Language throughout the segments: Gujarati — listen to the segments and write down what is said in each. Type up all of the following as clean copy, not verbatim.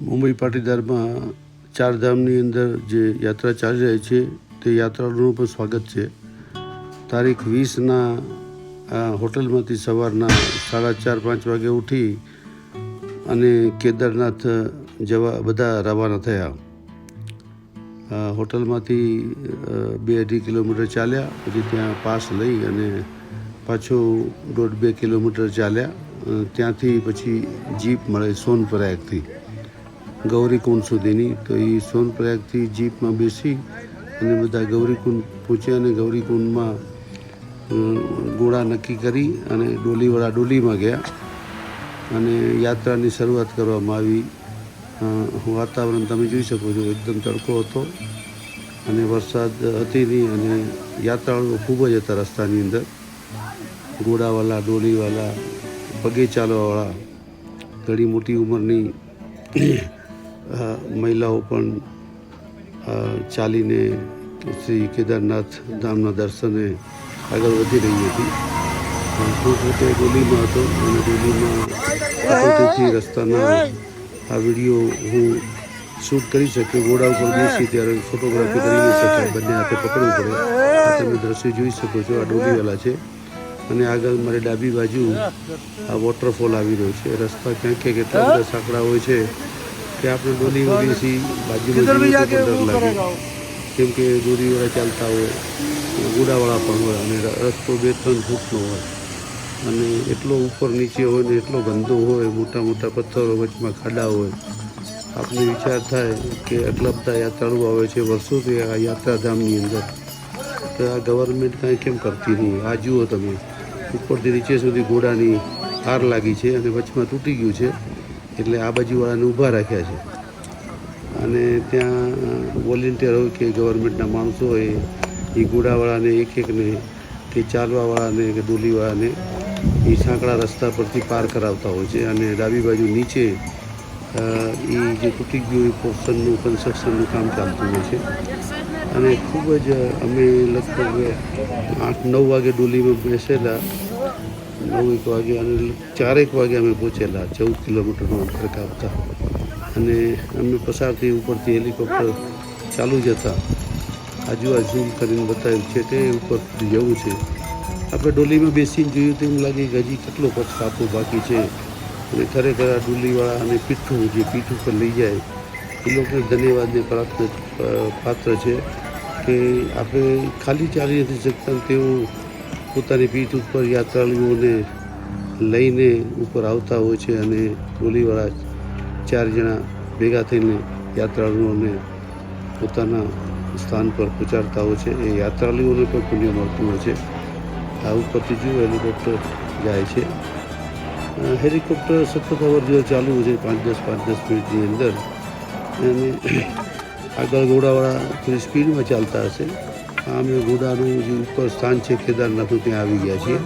મુંબઈ પાટીદારમાં ચારધામની અંદર જે યાત્રા ચાલી રહી છે તે યાત્રાળુઓનું પણ સ્વાગત છે. તારીખ 20ના હોટલમાંથી સવારના 4:30-5 વાગે ઉઠી અને કેદારનાથ જવા બધા રવાના થયા. હોટલમાંથી 2-2.5 કિલોમીટર ચાલ્યા, પછી ત્યાં પાસ લઈ અને પાછો 1.5-2 કિલોમીટર ચાલ્યા. ત્યાંથી પછી જીપ મળે સોનપ્રયાગથી ગૌરીકુંડ સુધીની. તો એ સોનપ્રયાગથી જીપમાં બેસી અને બધા ગૌરીકુંડ પહોંચ્યા અને ગૌરીકુંડમાં ઘોડા નક્કી કરી અને ડોલીમાં ગયા અને યાત્રાની શરૂઆત કરવામાં આવી. વાતાવરણ તમે જોઈ શકો છો, એકદમ તડકો હતો અને વરસાદ હતી નહીં અને યાત્રાળુઓ ખૂબ જ હતા રસ્તાની અંદર. ઘોડાવાળા, ડોલીવાળા, પગે ચાલવાવાળા, ઘણી મોટી ઉંમરની મહિલાઓ પણ ચાલીને શ્રી કેદારનાથ ધામના દર્શને આગળ વધી રહી હતી. હું પોતે ડોલીમાં હતો અને ડોલીમાં રસ્તાના આ વિડીયો હું શૂટ કરી શક્યો. ઘોડા ઉપર બેસી ત્યારે ફોટોગ્રાફી કરી નહીં શકાય, બંને હાથે પકડવું પડે. આ તમે દ્રશ્ય જોઈ શકો છો, આ ડોલીવાલા છે અને આગળ મારી ડાબી બાજુ આ વોટરફોલ આવી રહ્યો છે. રસ્તા ક્યાંક એટલા બધા સાંકડા હોય છે કે આપણે ડોલીમાં બેસી બાજુમાં ડર લાગે, કેમ કે દોરીવાળા ચાલતા હોય, ઘોડાવાળા પણ હોય અને રસ્તો 2-3 ફૂટનો હોય અને એટલો ઉપર નીચે હોય ને એટલો ગંદો હોય, મોટા મોટા પથ્થરો, વચમાં ખાડા હોય. આપને વિચાર થાય કે આટલા બધા યાત્રાળુઓ આવે છે વર્ષોથી આ યાત્રાધામની અંદર, તો આ ગવર્મેન્ટ કાંઈ કેમ કરતી નહીં? આ જુઓ તમે, ઉપરથી નીચે સુધી ઘોડાની હાર લાગી છે અને વચમાં તૂટી ગયું છે, એટલે આ બાજુવાળાને ઊભા રાખ્યા છે. અને ત્યાં વોલેન્ટિયર હોય કે ગવર્મેન્ટના માણસો હોય, એ ઘોડાવાળાને એકને કે ચાલવાવાળાને કે ડોલીવાળાને એ સાંકડા રસ્તા પરથી પાર કરાવતા હોય છે. અને ડાબી બાજુ નીચે એ જે તૂટી ગયું એ પોર્શનનું કન્સ્ટ્રક્શનનું કામ ચાલતું હોય છે. અને ખૂબ જ અમે લગભગ 8-9 વાગે ડોલીમાં બેસેલા, 9 વાગે અને 4 વાગે અમે પહોંચેલા 14 કિલોમીટરનું અંતર કાપતા. અને અમે પસારથી ઉપરથી હેલિકોપ્ટર ચાલુ જ હતા. આજુ ઝૂમ કરીને બતાવ્યું છે તે ઉપર જવું છે. આપણે ડોલીમાં બેસીને જોયું તો એમ લાગે કે હજી કેટલો પથ કાપવો બાકી છે. અને ખરેખર આ ડોલીવાળા અને પીઠું જે પીઠ ઉપર લઈ જાય એ લોકોને ધન્યવાદને પાત્ર છે કે આપણે ખાલી ચાલી નથી શકતા, તેઓ પોતાની પીઠ ઉપર યાત્રાળુઓને લઈને ઉપર આવતા હોય છે અને ડોલીવાળા 4 જણા ભેગા થઈને યાત્રાળુઓને પોતાના સ્થાન પર પહોંચાડતા હોય છે. એ યાત્રાળુઓને પણ પુણ્ય મળતું હોય છે. આ ઉપરથી જુઓ હેલિકોપ્ટર જાય છે. હેલિકોપ્ટર સતત અવરજવર ચાલુ છે 5-10 મિનિટની અંદર. અને આગળ ઘોડાવાળા થોડી સ્પીડમાં ચાલતા હશે. અમે ઘોડાનું જે ઉપર સ્થાન છે કેદારનાથનું ત્યાં આવી ગયા છીએ.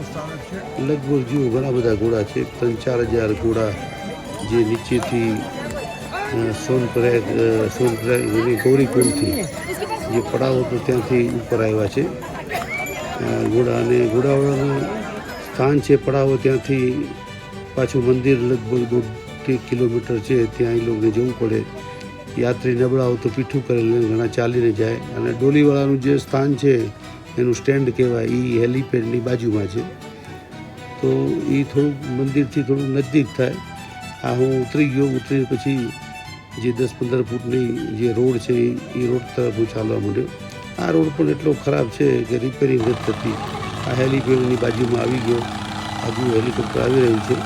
લગભગ જુઓ ઘણા બધા ઘોડા છે, 3-4 હજાર ઘોડા જે નીચેથી સોનપ્રયાગ ગૌરીકુંડથી જે પડાવ હતો ત્યાંથી ઉપર આવ્યા છે ઘોડા. અને ઘોડાવાળાનું સ્થાન છે પડાવો, ત્યાંથી પાછું મંદિર લગભગ 1.5 કિલોમીટર છે, ત્યાં એ લોકોને જવું પડે. યાત્રી નબળા હોય તો પીઠું કરેલું, ઘણા ચાલીને જાય. અને ડોલીવાળાનું જે સ્થાન છે એનું સ્ટેન્ડ કહેવાય, એ હેલીપેડની બાજુમાં છે. તો એ થોડુંક મંદિરથી થોડુંક નજદીક થાય. આ હું ઉતરી ગયો. ઉતરી પછી જે 10-15 ફૂટની જે રોડ છે એ રોડ તરફ હું ચાલવા માંડ્યો. આ રોડ પણ એટલો ખરાબ છે કે રિપેરિંગ નથી થતી. આ હેલીપેડની બાજુમાં આવી ગયો. આજુ હેલિકોપ્ટર આવી રહ્યું છે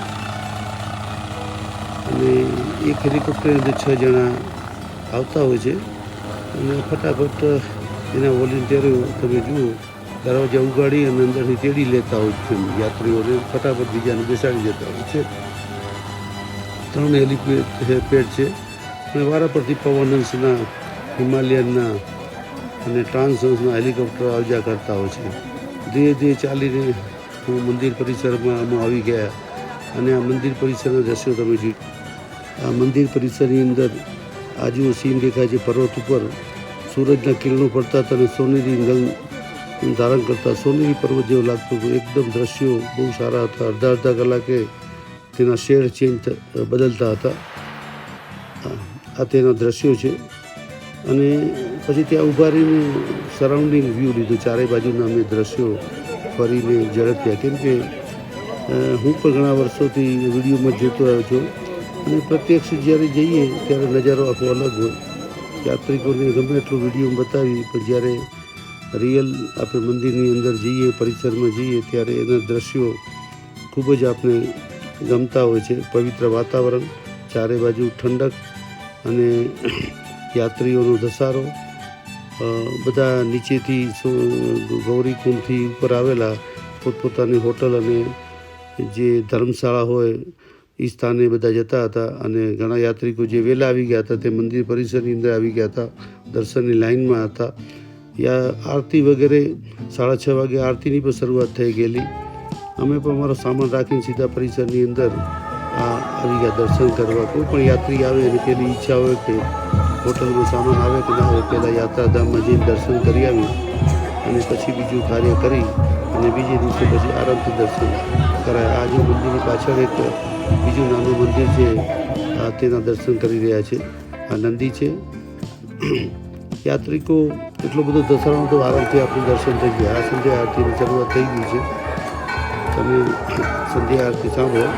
અને એક હેલિકોપ્ટરની અંદર 6 જણા આવતા હોય છે અને ફટાફટ એના વોલેન્ટિયરો તમે જુઓ દરવાજા ઉગાડી અને અંદરથી તેડી લેતા હોય છે યાત્રીઓને, ફટાફટ બીજાને બેસાડી દેતા હોય છે. 3 હેલીપેડ છે અને વારા પરથી પવનહંસના, હિમાલયનના અને ટ્રાન્સહંસના હેલિકોપ્ટર આવજા કરતા હોય છે. ધીરે ચાલીને હું મંદિર પરિસરમાં અમે આવી ગયા અને આ મંદિર પરિસરના દ્રશ્યો તમે જોઈ. આ મંદિર પરિસરની અંદર આજુ સીન દેખાય છે. પર્વત ઉપર સૂરજના કિરણો પડતા હતા અને સોનેરી રંગ ધારણ કરતા સોનેરી પર્વત જેવો લાગતું હતું. એકદમ દ્રશ્યો બહુ સારા હતા. અડધા કલાકે તેના શેડ ચેન્જ બદલતા હતા. આ તેના દ્રશ્યો છે. અને પછી ત્યાં ઊભા રહીને સરાઉન્ડિંગ વ્યૂ લીધું, ચારે બાજુના અમે દ્રશ્યો ફરીને ઝડપ્યા. કેમ કે હું પણ ઘણા વર્ષોથી વિડીયોમાં જોતો આવ્યો છું અને પ્રત્યક્ષ જ્યારે જઈએ ત્યારે નજારો આખો અલગ હોય. યાત્રિકોને ગમે એટલું વિડીયો બતાવી, પણ જ્યારે રિયલ આપણે મંદિરની અંદર જઈએ, પરિસરમાં જઈએ, ત્યારે એના દ્રશ્યો ખૂબ જ આપણે ગમતા હોય છે. પવિત્ર વાતાવરણ, ચારે બાજુ ઠંડક અને યાત્રીઓનો ધસારો, બધા નીચેથી ગૌરીકુંડથી ઉપર આવેલા પોતપોતાની હોટલ અને જે ધર્મશાળા હોય એ સ્થાને બધા જતા હતા. અને ઘણા યાત્રિકો જે વહેલા આવી ગયા હતા તે મંદિર પરિસરની અંદર આવી ગયા હતા, દર્શનની લાઇનમાં હતા. આરતી વગેરે 6:30 વાગે આરતીની પણ શરૂઆત થઈ ગયેલી. અમે પણ અમારો સામાન રાખીને સીધા પરિસરની અંદર આવી ગયા દર્શન કરવા. કોઈ પણ યાત્રી આવે અને પેલી ઈચ્છા હોય કે હોટલમાં સામાન આવે કે ના આવે, પહેલાં યાત્રાધામમાં જઈને દર્શન કરી આવી અને પછી બીજું કાર્ય કરી અને બીજે દિવસે પછી આરામથી દર્શન કરાય. આ જે મંદિરની પાછળ એક બીજું નાનું મંદિર છે, તેના દર્શન કરી રહ્યા છે. આ નંદી છે. યાત્રિકો એટલો બધો ધસારો તો આરામથી આપણું દર્શન થઈ ગયા. આ સંધ્યા આરતીની શરૂઆત થઈ ગઈ છે. તમે સંધ્યા આરતી સાંભળો.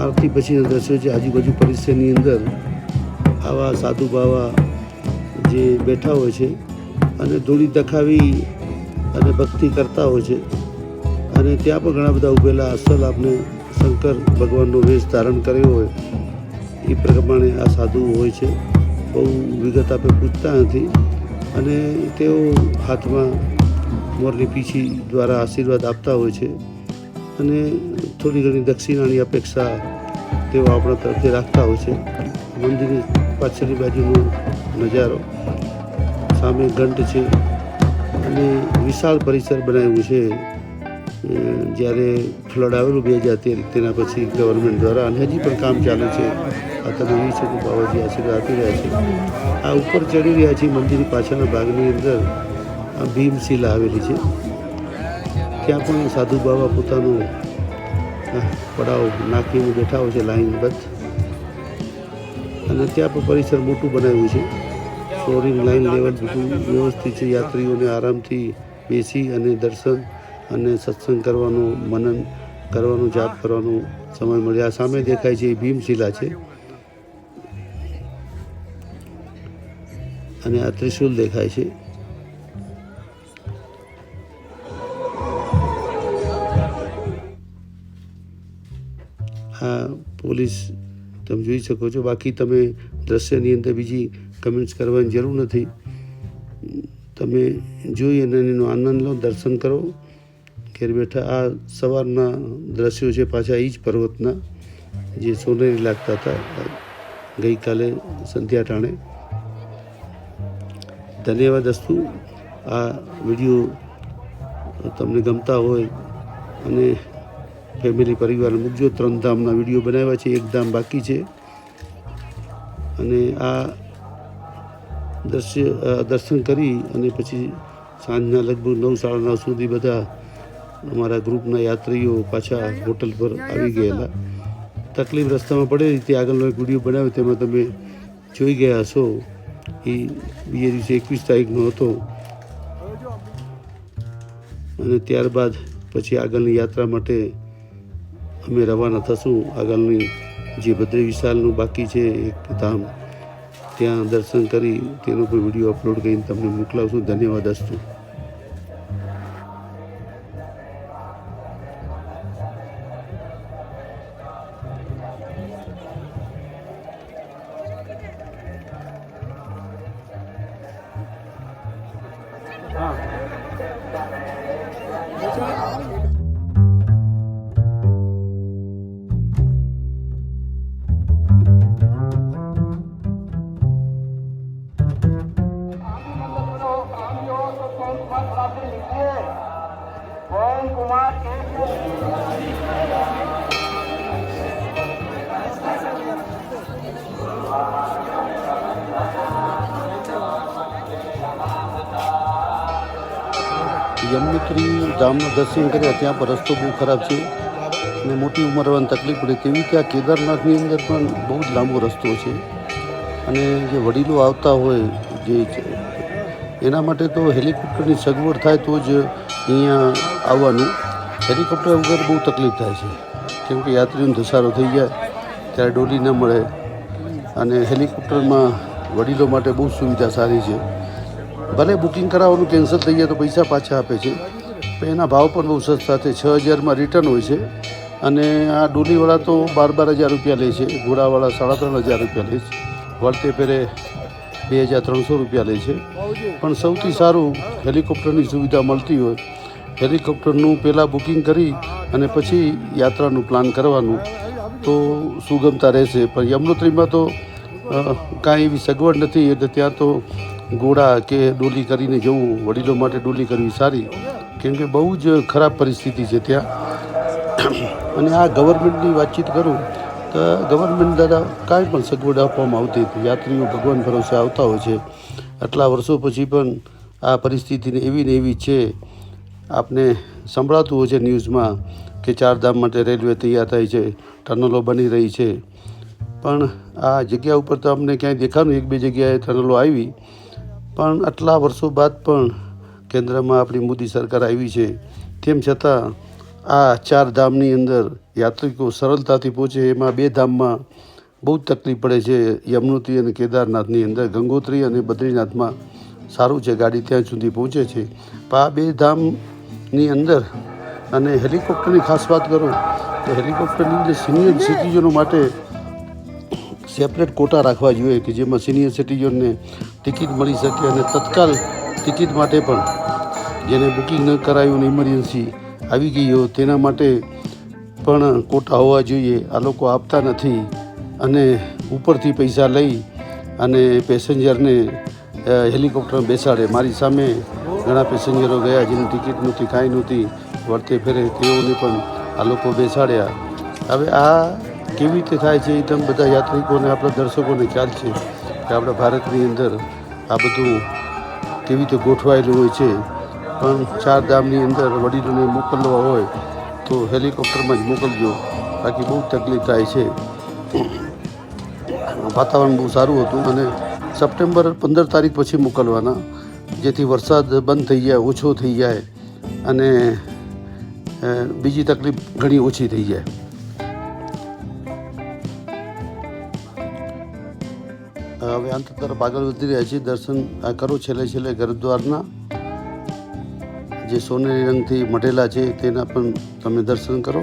આરતી પછીના દ્રશ્યો છે. આજુબાજુ પરિસરની અંદર આવા સાધુ બાવા જે બેઠા હોય છે અને ધૂળી દખાવી અને ભક્તિ કરતા હોય છે. અને ત્યાં પણ ઘણા બધા ઉભેલા અસલ આપણે શંકર ભગવાનનો વેશ ધારણ કર્યો હોય એ પ્રમાણે આ સાધુ હોય છે. બહુ વિગત આપણે પૂછતા નથી અને તેઓ હાથમાં મોરની પીછી દ્વારા આશીર્વાદ આપતા હોય છે અને થોડી ઘણી દક્ષિણાની અપેક્ષા તેઓ આપણા તરફથી રાખતા હોય છે. મંદિરની પાછળની બાજુનો નજારો, સામે ઘંટ છે અને વિશાળ પરિસર બનાવ્યું છે. જ્યારે ફ્લડ આવેલું 2013 તેના પછી ગવર્મેન્ટ દ્વારા, અને હજી પણ કામ ચાલુ છે. આ તમે જોઈ શકો બાબાજી આશીર્વાદ આપી રહ્યા છે. આ ઉપર ચડી રહ્યા છે. મંદિરની પાછળના ભાગની અંદર આ ભીમશિલા આવેલી છે. ત્યાં પણ સાધુ બાબા પોતાનો પડાવ નાખીને બેઠા હોય છે લાઈનબદ્ધ. અને ત્યાં પણ પરિસર મોટું બનાવ્યું છે. ફ્લોરિંગ, લાઈન લેવલ બધું વ્યવસ્થિત છે. યાત્રીઓને આરામથી બેસી અને દર્શન અને સત્સંગ કરવાનો, મનન કરવાનો, જાપ કરવાનો સમય મળે. આ સામે દેખાય છે એ ભીમશિલા છે અને આ ત્રિશુલ દેખાય છે. આ પોલીસ તમે જોઈ શકો છો. બાકી તમે દ્રશ્યની અંદર બીજી કમેન્ટ્સ કરવાની જરૂર નથી. તમે જોઈ અને એનો આનંદ લો, દર્શન કરો ઘેર બેઠા. આ સવારના દ્રશ્યો છે પાછા એ જ પર્વતના, જે સોનેરી લાગતા હતા ગઈકાલે સંધ્યા ટાણે. ધન્યવાદ અસ્તુ. આ વિડીયો તમને ગમતા હોય અને ફેમિલી પરિવારને મૂકજો. 3 ધામના વિડીયો બનાવ્યા છે, 1 ધામ બાકી છે. અને આ દર્શન કરી અને પછી સાંજના લગભગ 9 સાડા 9 સુધી બધા અમારા ગ્રુપના યાત્રીઓ પાછા હોટલ પર આવી ગયેલા. તકલીફ રસ્તામાં પડેલી તે આગળનો એક વિડીયો બનાવ્યો, તેમાં તમે જોઈ ગયા હશો. એ બીજે દિવસે 21 તારીખનો હતો અને ત્યારબાદ પછી આગળની યાત્રા માટે અમે રવાના થશું. આગળની જે બદ્રી વિશાલનું બાકી છે એક ધામ, ત્યાં દર્શન કરી તેનો કોઈ વિડીયો અપલોડ કરીને તમને મોકલાવશું. ધન્યવાદ અસ્તુ. યમનોત્રી ધામના દર્શન કર્યા. ત્યાં પર રસ્તો બહુ ખરાબ છે અને મોટી ઉંમર આવવાની તકલીફ પડે. તેવી ત્યાં કેદારનાથની અંદર પણ બહુ જ લાંબો રસ્તો છે અને જે વડીલો આવતા હોય જે એના માટે તો હેલિકોપ્ટરની સગવડ થાય તો જ અહીંયા આવવાનું. હેલિકોપ્ટર વગર બહુ તકલીફ થાય છે, કેમ કે યાત્રીઓનો ધસારો થઈ જાય ત્યારે ડોલી ન મળે. અને હેલિકોપ્ટરમાં વડીલો માટે બહુ સુવિધા સારી છે. ભલે બુકિંગ કરાવવાનું કેન્સલ થઈ જાય તો પૈસા પાછા આપે છે, પણ એના ભાવ પણ બહુ સસ્તા છે. 6,000માં રિટર્ન હોય છે અને આ ડોલીવાળા તો 12,000 રૂપિયા લે છે, ઘોડાવાળા 3,500 રૂપિયા લે છે, વળતે ફેરે 2,300 રૂપિયા લે છે. પણ સૌથી સારું હેલિકોપ્ટરની સુવિધા મળતી હોય, હેલિકોપ્ટરનું પહેલાં બુકિંગ કરી અને પછી યાત્રાનું પ્લાન કરવાનું તો સુગમતા રહેશે. પણ યમનોત્રીમાં તો કાંઈ એવી સગવડ નથી, એટલે ત્યાં તો ઘોડા કે ડોલી કરીને જવું, વડીલો માટે ડોલી કરવી સારી, કેમ કે બહુ જ ખરાબ પરિસ્થિતિ છે ત્યાં. અને આ ગવર્મેન્ટની વાતચીત કરું તો ગવર્મેન્ટ દ્વારા કાંઈ પણ સગવડ આપવામાં આવતી હતી. યાત્રીઓ ભગવાન ભરોસે આવતા હોય છે, આટલા વર્ષો પછી પણ આ પરિસ્થિતિને એવી ને એવી છે. આપને સંભળાતું હોય છે ન્યૂઝમાં કે 4 ધામ માટે રેલવે તૈયાર થઈ છે, ટનલો બની રહી છે, પણ આ જગ્યા ઉપર તો અમને ક્યાંય દેખાનું. 1-2 જગ્યાએ ટનલો આવી, પણ આટલા વર્ષો બાદ પણ કેન્દ્રમાં આપણી મોદી સરકાર આવી છે, તેમ છતાં આ 4 ધામની અંદર યાત્રિકો સરળતાથી પહોંચે. એમાં 2 ધામમાં બહુ જ તકલીફ પડે છે, યમનોત્રી અને કેદારનાથની અંદર. ગંગોત્રી અને બદ્રીનાથમાં સારું છે, ગાડી ત્યાં સુધી પહોંચે છે. પણ આ 2 ધામની અંદર અને હેલિકોપ્ટરની ખાસ વાત કરું તો હેલિકોપ્ટરની અંદર સિનિયર સિટીઝનો માટે સેપરેટ કોટા રાખવા જોઈએ કે જેમાં સિનિયર સિટીઝનને ટિકિટ મળી શકે. અને તત્કાલ ટિકિટ માટે પણ જેને બુકિંગ ન કરાયું અને ઇમરજન્સી આવી ગઈ હોય તેના માટે પણ કોટા હોવા જોઈએ. આ લોકો આપતા નથી અને ઉપરથી પૈસા લઈ અને પેસેન્જરને હેલિકોપ્ટરમાં બેસાડે. મારી સામે ઘણા પેસેન્જરો ગયા જેની ટિકિટ નહોતી, કાંઈ નહોતી, વળતે ફેરે તેઓને પણ આ લોકો બેસાડ્યા. હવે આ કેવી રીતે થાય છે એ તમે બધા યાત્રિકોને, આપણા દર્શકોને ખ્યાલ છે કે આપણા ભારતની અંદર આ બધું કેવી રીતે ગોઠવાયેલું હોય છે. પણ 4 ધામની અંદર વડીલોને મોકલવા હોય તો હેલિકોપ્ટરમાં જ મોકલજો, બાકી બહુ તકલીફ થાય છે. વાતાવરણ બહુ સારું હતું અને સપ્ટેમ્બર 15 તારીખ પછી મોકલવાના, જેથી વરસાદ બંધ થઈ જાય, ઓછો થઈ જાય અને બીજી તકલીફ ઘણી ઓછી થઈ જાય. હવે અંત તરફ આગળ વધી રહ્યા છીએ. દર્શન કરો છેલ્લે ગુરુદ્વારના જે સોનેરી રંગથી મઢેલા છે તેના પણ તમે દર્શન કરો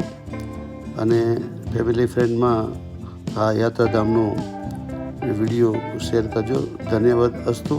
અને ફેમિલી ફ્રેન્ડમાં આ યાત્રાધામનો વિડીયો શેર કરજો. ધન્યવાદ અસ્તુ.